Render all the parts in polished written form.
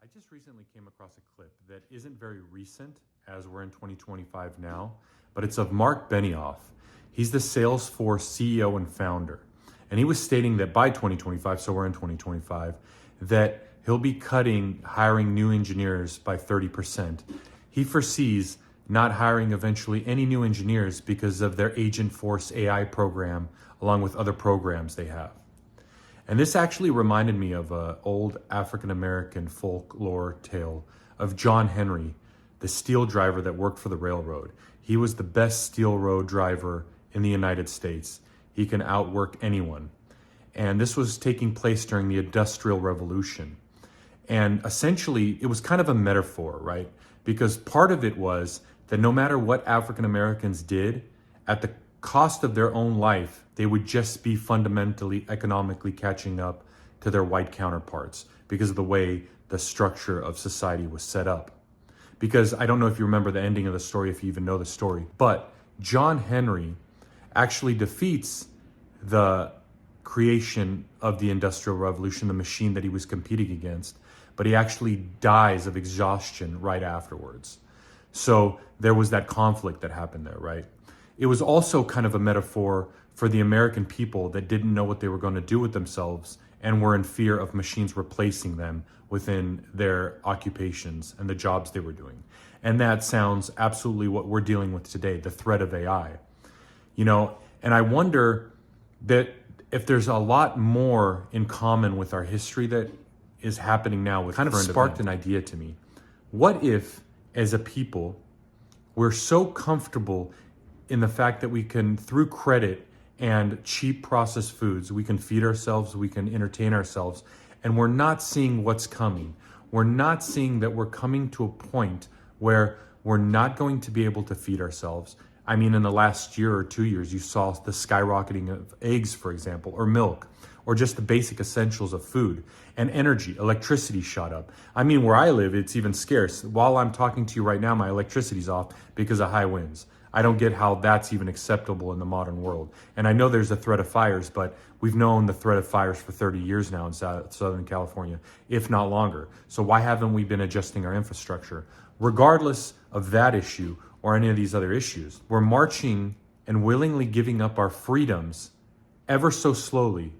I just recently came across a clip that isn't very recent, as we're in 2025 now, but it's of Mark Benioff. He's the Salesforce CEO and founder. And he was stating that by 2025, so we're in 2025, that he'll be hiring new engineers by 30%. He foresees not hiring eventually any new engineers because of their Agentforce AI program, along with other programs they have. And this actually reminded me of an old African-American folklore tale of John Henry, the steel driver that worked for the railroad. He was the best steel road driver in the United States. He can outwork anyone. And this was taking place during the Industrial Revolution. And essentially, it was kind of a metaphor, right? Because part of it was that no matter what African Americans did, at the cost of their own life, they would just be fundamentally economically catching up to their white counterparts because of the way the structure of society was set up. Because I don't know if you remember the ending of the story, if you even know the story, but John Henry actually defeats the creation of the Industrial Revolution, the machine that he was competing against, but he actually dies of exhaustion right afterwards. So there was that conflict that happened there, right? It was also kind of a metaphor for the American people that didn't know what they were going to do with themselves and were in fear of machines replacing them within their occupations and the jobs they were doing. And that sounds absolutely what we're dealing with today, the threat of AI. And I wonder that if there's a lot more in common with our history that is happening now, with kind of sparked an idea to me. What if, as a people, we're so comfortable in the fact that we can, through credit and cheap processed foods, we can feed ourselves, we can entertain ourselves, and we're not seeing what's coming. We're not seeing that we're coming to a point where we're not going to be able to feed ourselves. I mean, in the last year or 2 years, you saw the skyrocketing of eggs, for example, or milk, or just the basic essentials of food. And energy, electricity shot up. I mean, where I live, it's even scarce. While I'm talking to you right now, my electricity's off because of high winds. I don't get how that's even acceptable in the modern world. And I know there's a threat of fires, but we've known the threat of fires for 30 years now in Southern California, if not longer. So why haven't we been adjusting our infrastructure? Regardless of that issue or any of these other issues, we're marching and willingly giving up our freedoms ever so slowly.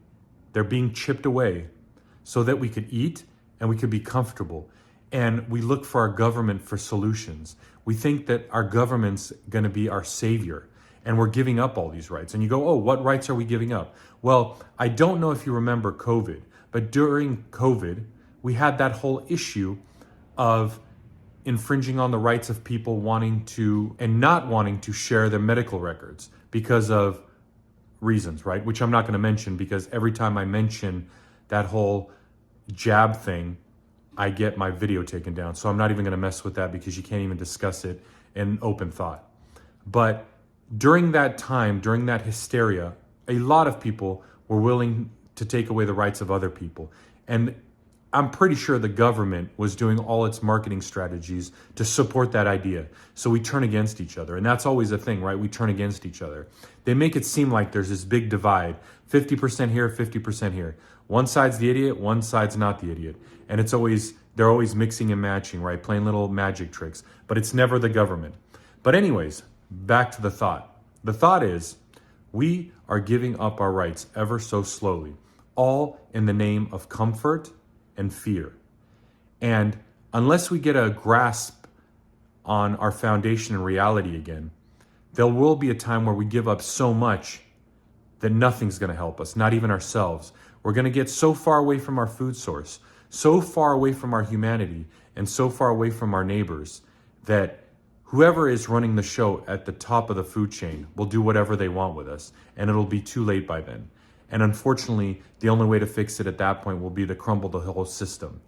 They're being chipped away so that we could eat and we could be comfortable. And we look for our government for solutions. We think that our government's going to be our savior, and we're giving up all these rights. And you go, oh, what rights are we giving up? Well, I don't know if you remember COVID, but during COVID, we had that whole issue of infringing on the rights of people wanting to and not wanting to share their medical records because of reasons, right? Which I'm not going to mention, because every time I mention that whole jab thing, I get my video taken down. So I'm not even going to mess with that because you can't even discuss it in open thought. But during that time, during that hysteria, a lot of people were willing to take away the rights of other people. And I'm pretty sure the government was doing all its marketing strategies to support that idea. So we turn against each other. And that's always a thing, right? We turn against each other. They make it seem like there's this big divide, 50% here, 50% here. One side's the idiot, one side's not the idiot. And they're always mixing and matching, right? Playing little magic tricks, but it's never the government. But anyways, back to the thought. The thought is, we are giving up our rights ever so slowly, all in the name of comfort and fear. And unless we get a grasp on our foundation and reality again, there will be a time where we give up so much that nothing's going to help us, not even ourselves. We're going to get so far away from our food source, so far away from our humanity, and so far away from our neighbors that whoever is running the show at the top of the food chain will do whatever they want with us, and it'll be too late by then. And unfortunately, the only way to fix it at that point will be to crumble the whole system.